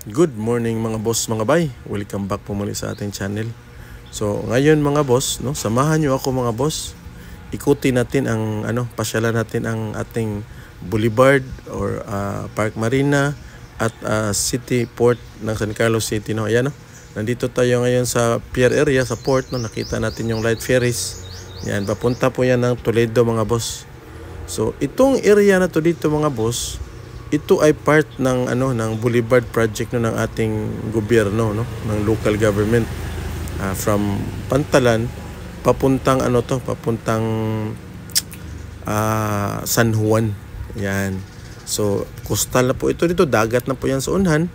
Good morning mga boss, mga bay. Welcome back po muli sa ating channel. So ngayon mga boss, no, samahan niyo ako mga boss. Ikutin natin ang pasyalan natin ang ating Boulevard or Park Marina at City Port ng San Carlos City, no. Ayan, no. Nandito tayo ngayon sa pier area sa port, no. Nakita natin yung light ferries. Yan, papunta po yan ng Toledo mga boss. So itong area na to dito mga boss, ito ay part ng ng Boulevard project ng ating gobyerno, no, ng local government, from Pantalan papuntang papuntang San Juan. Yan. So coastal na po ito dito, dagat na po yan sa unhan.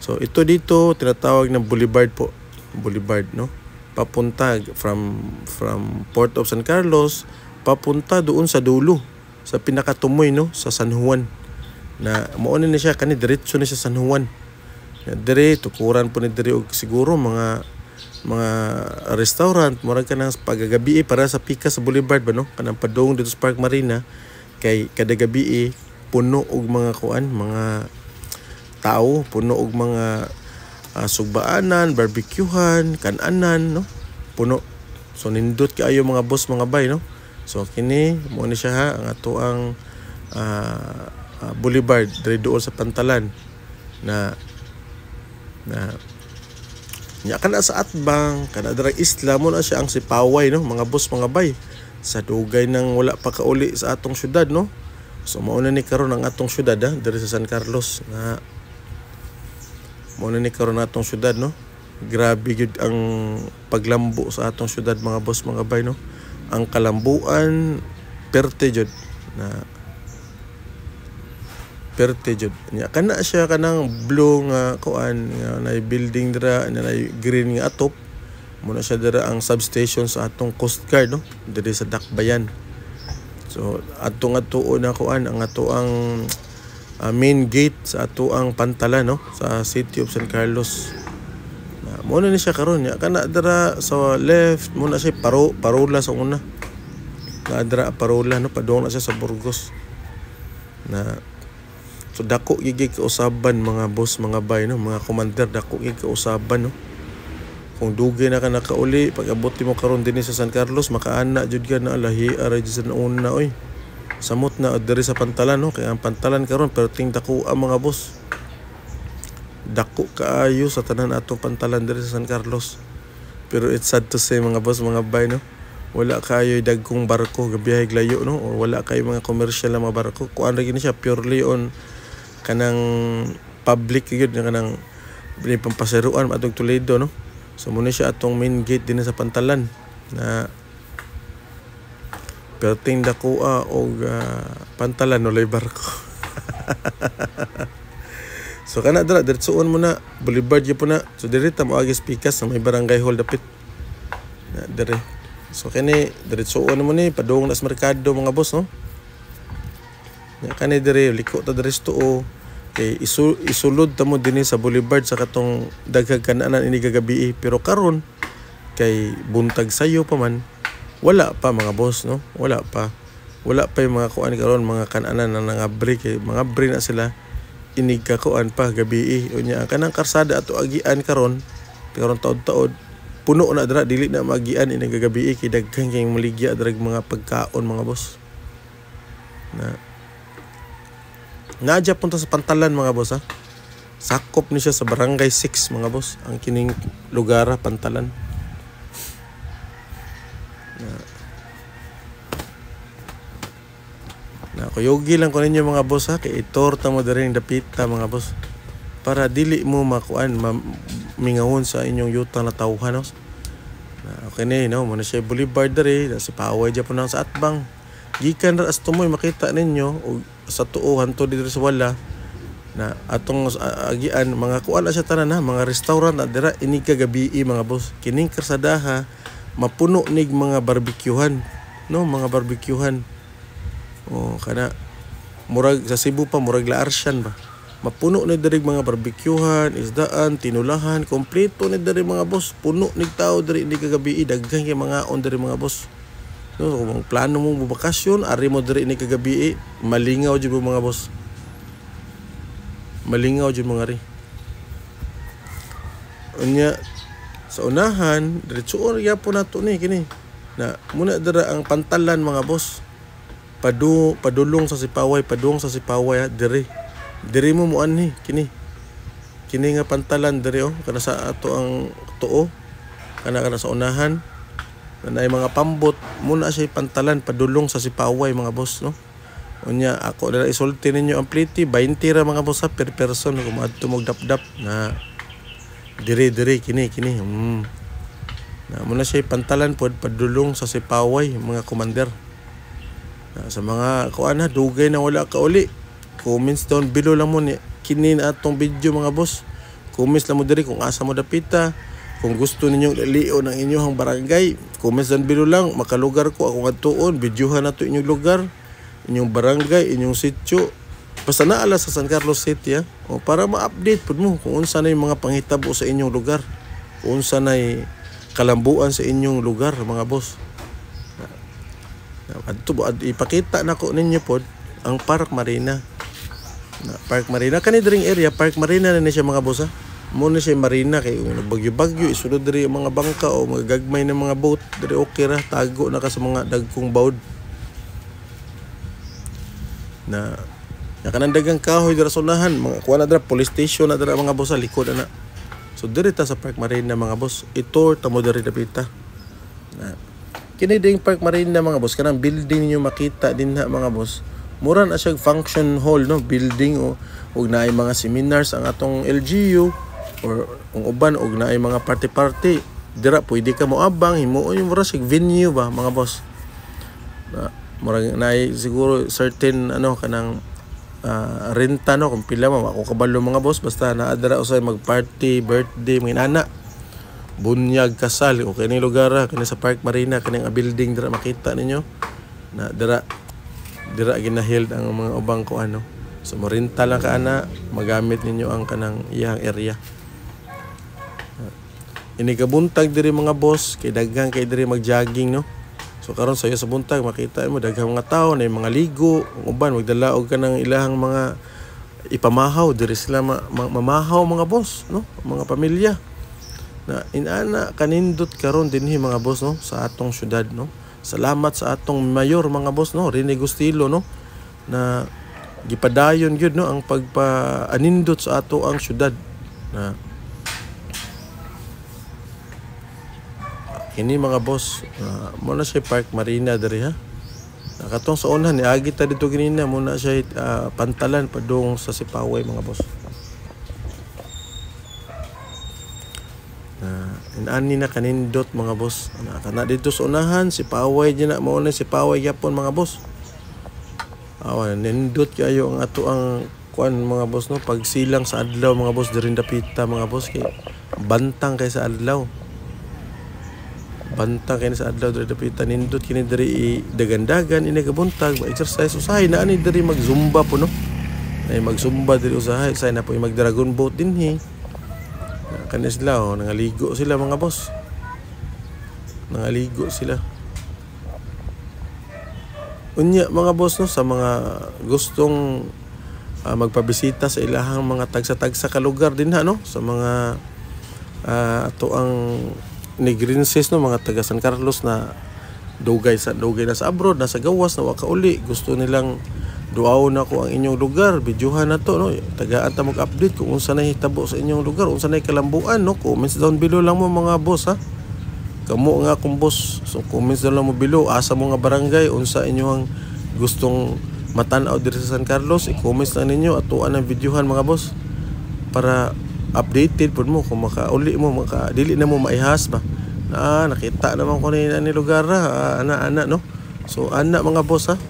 So ito dito tinatawag na Boulevard po. Boulevard, no. Papunta from Port of San Carlos papunta doon sa dulo, sa pinakatumoy, no, sa San Juan. Na mauna ni siya kani diretso ni sa San Juan. Dire tukuran po ni dire og siguro mga restaurant murag kanang pagagabi para sa pika sa Boulevard ba, no, kanang padung dito sa Park Marina kay kada gabi puno og mga mga tao, puno og mga sugbaanan, barbecuehan, kananan, no, puno. So nindot kaayo mga boss, mga bay, no. So kini mo ni siya, ha, ang ato ang Boulevard dari doon sa Pantalan na nya kana sa atbang kana dira isla mo na siya ang Sipaway, no, mga boss, mga bay, sa dugay nang wala pa kauli sa atong syudad, no. So mauna ni karon ang atong syudad, diri sa San Carlos, na mauna ni karon atong syudad, no. Grabe gyud ang paglambo sa atong syudad mga boss, mga bay, no. Ang kalambuan perte jud na perte jud nya kana siya kanang blue nga kuan nga na building dira na green nga atop mo na siya dira ang substation sa atong Coast Guard, no, diri sa Dakbayan. So atong na kuan ang ato ang main gate sa ato ang Pantalan, no, sa City of San Carlos. Mo na ni siya karon nya kana dira sa left mo na siya parola sa una na dira parola, no, padung na siya sa Burgos na. So dako gigig kausaban mga boss, mga bay, no, mga commander, dako gigig kausaban, no. Kung dugay na ka nakauli pag abot mo karon dinhi sa San Carlos, makaana jud ka na lahi ara jud sa una oy. Samot na diri sa Pantalan, no, kay ang Pantalan karon perting dako ang mga boss. Dako kaayo sa tanan atong Pantalan diri sa San Carlos. Pero it's sad to say mga boss, mga bay, no. Wala kayo dagkong barko gabiyahig layo, no, o wala kayo mga commercial na mga barko. Kuan ra gini siya purely on kanang public gyud nga kanang pampaseruan atong Toledo, no. So muna siya atong main gate din sa Pantalan na perting dakoa og Pantalan walay barko. So kana dira diretsoon mo na Boulevard gyud po na. So diri ta moagis pikas sa may barangay hall dapit na dire. So kani diretsoon mo ni padung na sa merkado mga boss, no. Ya kani dire liko ta diri to kay isulod ta mo dinhi sa Boulevard sa katong daghang kanaanan ini gagabi, pero karon kay buntag sayo pa man wala pa mga boss, no, wala pa yung mga kuan karon, mga kanaanan na nangabri kay mga bri na sila inig ka kuan pa gabi unya kanang karsada ato agian karon taod-taod puno na dira, dili na magian ini gagabi kay daghang kay maligya drag mga pagkaon mga boss na nadya punta sa Pantalan mga boss, ha. Sakop ni siya sa barangay 6 mga boss ang kining lugar, Pantalan na kuyogi lang ko ninyo mga boss, ha, kay itorta mo diri ng dapita mga boss para dili mo makuan mingawon sa inyong yuta na tawhan, no. Okay ni, no, mo na siya Boulevard diri sa Paway dya po nang sa atbang gikan ra as tumoy makita ninyo og sa tuohan to dito sa wala na atong agian mga kuan na siya tanan, ha, mga restaurant na dira ini kagabi mga boss. Kining karsadaha mapuno nig mga barbecuehan, no, mga barbecuehan. Oh kana murag sa Cebu pa murag La Arsian ba, mapuno ni diri mga barbecuehan, isdaan, tinulahan, kompleto ni diri mga boss. Puno nig tao diri ini kagabi, daghang kay mga on diri mga boss, no. Kung plano mo bakasyon ari mo diri ini kagabi, malingaw jud mga boss, malingaw jud mga ri. Unya sa unahan diretsuon gyapon nato ni kini na muna dira ang pantalan mga boss. Padulong sa Sipaway, padung sa Sipaway diri mo muanhi kini nga pantalan diri kana sa ato ang tuo kana sa unahan na ay mga pambot muna siya pantalan padulong sa Sipaway mga boss no. Unya ako dira isulti ninyo ang pliti 20 ra mga boss per person kung adto mo dapdap na diri kini na muna siya pantalan pod padulong sa Sipaway mga commander. Sa mga kuan dugay na wala ka uli, comments down below lang mo ni kini na atong video mga boss. Comments lang mo diri kung asa mo dapita, kung gusto ninyong lio ng inyong barangay, comments down below lang, makalugar ko ako adtuon, videohan nato inyong lugar, inyong barangay, inyong sitio. Basta naala sa San Carlos City o para ma-update pud mo kung unsa na yung mga panghitabo sa inyong lugar, kung unsa na kalambuan sa inyong lugar mga boss. Ipakita na ko ninyo pod ang Park Marina. Park Marina kani diring area, Park Marina na ni siya mga boss mo na siya marina kay bagyo isulod diri mga bangka o mga gagmay na mga boat diri okay ra tago na ka sa mga dagkong bawd na kanang kahoy dira sa unahan mga kuha na dira police station na dira mga boss likod na. So diri ta sa Park Marina mga boss, ito tamo diri dapita na kini ding Park Marina mga boss kanang building niyo makita din ha mga boss. Mura na siya function hall no, building o ug naay mga seminars ang atong LGU or kung uban og naay mga party dira pwede ka moabang himuon yung mura sig venue ba mga boss. Na mura naay siguro certain kanang renta no kung pila mo ako kabalo mga boss basta naa dira usay mag-party, birthday, mga anak, bunyag, kasal o kini lugar kani sa Park Marina kaning building dira makita ninyo na dira ginaheld ang mga ubang ko so morenta lang ka ana magamit ninyo ang kanang iyang area. Ini kabuntag diri mga boss kay daghang kay diri mag-jogging no. So karon sa buntag makita mo daghang mga tao na mga ligo, ang uban magdala og kanang ilahang mga ipamahaw diri sila mamahaw mga boss no, mga pamilya. Na inana kanindot karon dinhi mga boss no sa atong syudad no. Salamat sa atong mayor mga boss no, Rene Gustilo no na gipadayon gyud no ang pagpa-anindot sa ato ang syudad na kini mga boss, muna siya Park Marina diri ha. Nakatong sa unahan ni agi ta dito ginina muna siya pantalan padung sa Sipaway mga boss. Inani na kanindot mga boss. Kana dito sa unahan Sipaway di na mao na Sipaway gyapon mga boss. Awan nindot kayo ang ato ang kuan mga boss no pagsilang sa adlaw mga boss diri dapita mga boss kay bantang kay sa adlaw. Bantang kini sa adlaw diri dapita nindot kini diri dagandagan ini kabuntag ma-exercise usahay na ani diri mag-zumba po no. Ay mag-zumba diri usahay say na po mag-dragon boat dinhi. Kani sila nangaligo sila mga boss. Nangaligo sila. Unya mga boss no sa mga gustong magpabisita sa ilahang mga tagsa-tagsa ka lugar din ha no sa mga ato ang Negrinses no mga taga San Carlos na dugay na sa abroad nasa gawas na waka uli gusto nilang duaw na ko ang inyong lugar videohan na to no tagaan ta mag-update kung unsa na hitabo sa inyong lugar unsa na kalambuan no comments down below lang mo mga boss ha kamo nga akong boss so comments down lang mo below asa mo nga barangay unsa inyong gustong matan-aw diri sa San Carlos i-comments lang ninyo atuan ang videohan mga boss para updated po mo kung makauli mo dili na mo maihas ba nakita naman ko na ni lugar ana no so ana mga boss ha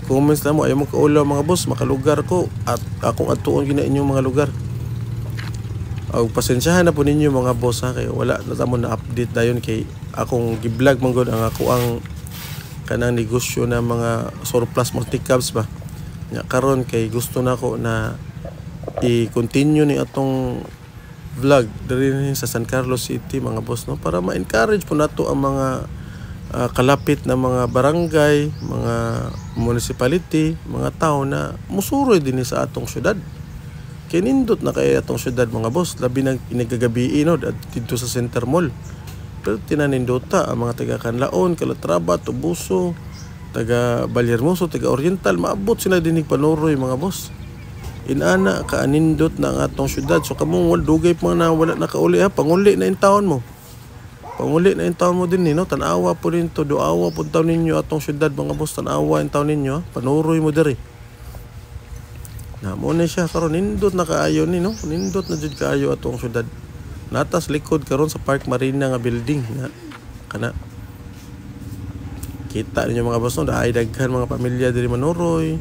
comments na mo ayaw mo kaulaw mga boss makalugar ko at akong atuon gina inyong mga lugar pasensyahan na po ninyo mga boss ha kay wala na tamo na update dayon kay akong gi-vlog man gud ang ako ang kanang negosyo na mga surplus multi-cabs ba nya karon kay gusto na ko na i-continue ni atong vlog diri sa San Carlos City mga boss no para ma-encourage po nato ang mga kalapit na mga barangay, mga municipality, mga tao na musuroy din sa atong syudad. Kay nindot na kay atong syudad mga boss, labi na inigagabi no dito sa Center Mall. Pero tinanindota ang mga taga Canlaon, Calatrava, Tubuso, taga Balhermoso, taga Oriental, maabot sila dinig Panuroy mga boss. Inana ka anindot na ang atong syudad. So kamong dugay pa na wala na kauli ha, panguli na in taon mo. Panguli na in taon mo din no, tanawa po rin to, duawa po taon ninyo atong syudad mga boss, tanawa in taon ninyo ha, Panuroy mo diri. Na mo na siya karon nindot na kaayo ni no, nindot na jud kaayo atong syudad. Natas likod karon sa Park Marina nga building na kana. Kita ninyo mga boss no, daay daghan mga pamilya diri Manuroy,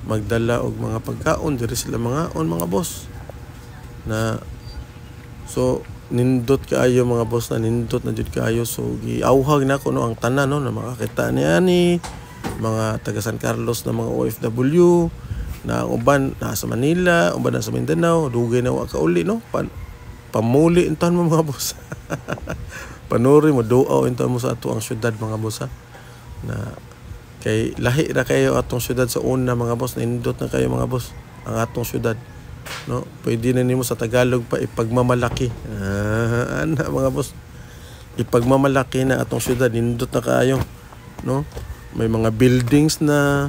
magdala og mga pagkaon diri sila mga mga boss. Na so nindot kaayo mga boss, na nindot na jud kaayo. So giawhag na ko no ang tanan no na makakita niya ni mga taga San Carlos na mga OFW na uban nasa Manila, uban nasa Mindanao, dugay na wa kauli no. Pamuli inton mo mga boss. Panuroy mo duaw inton mo sa ato ang syudad mga boss ha. Na kay lahi ra kayo atong syudad sa una mga boss, nindot na kayo mga boss ang atong syudad no. Pwede na nimo sa Tagalog pa ipagmamalaki. Ana mga boss, ipagmamalaki na atong syudad, nindot na kayo no. May mga buildings na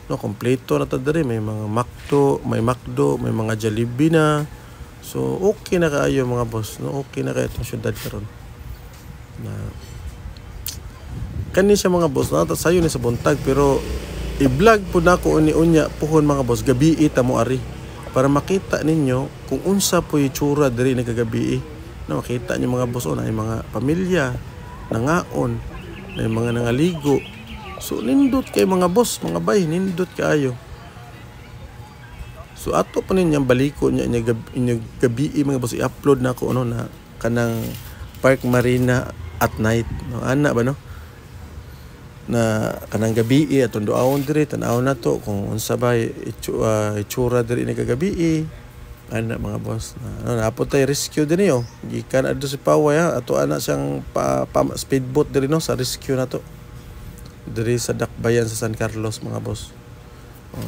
no, kompleto na ta diri, may mga McDo, may mga Jollibee na. So okay na kaayo mga boss no, okay na kayo itong syudad karon. Na kani siya mga boss na sayo ni sa buntag, pero i-vlog po na ko unya puhon mga boss gabi ita mo ari para makita ninyo kung unsa po itsura diri nagagabi no. Makita niyo mga boss na mga pamilya nangaon, na mga nangaligo. So nindot kay mga boss, mga bay, nindot kaayo. So ato pa ninyang baliko niya gabi mga boss, i-upload na ko ano na kanang Park Marina at night no, ana ba no, na kanang gabi atong duawon diri, tan-aw na to kung unsa ba itsura diri nagagabi ana mga boss. Na napot tay rescue din yo gikan adto si Paway ha, ato ana siyang speedboat diri no sa rescue na to diri sa Dakbayan sa San Carlos mga boss.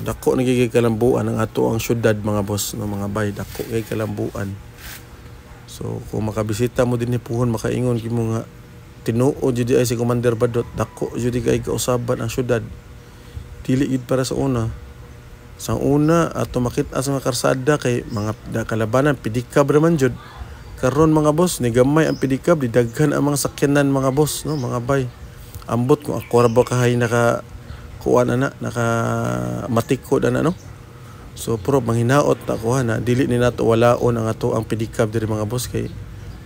Dako nagiging kalambuan ang ato ang syudad mga boss no, mga bay, dako kay kalambuan. So kung makabisita mo din ni puhon, makaingon kimo nga tinuod jud ay si Commander Badot, dako jud kay kausaban ang syudad. Dili gid para sa una. Sa una ato makita sa mga karsada kay mga kalabanan pedicab raman jud. Karon mga boss ni gamay ang pedicab, didaghan ang mga sakyanan mga boss no, mga bay. Ambot kung ako ra ba kahay naka kuan ana, naka matikod ana no. So pro manghinaot na kuha na dili ni nato walaon ang ato ang pedicab diri mga boss, kay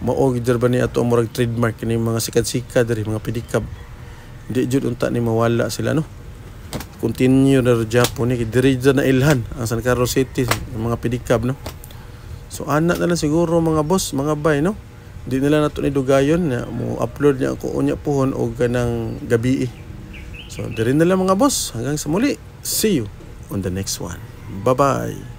mao gid ba ni ato murag trademark kini mga sikat-sikat diri mga pedicab. Di jud unta ni mawala sila no. Continue na Japan ni diri na ilhan ang San Carlos City mga pedicab no. So ana na lang siguro mga boss, mga bay no. Di nila nato ni dugayon na mo upload niya ako unya puhon og kanang gabi. So diri na lang mga boss, hanggang sa muli. See you on the next one. Bye bye.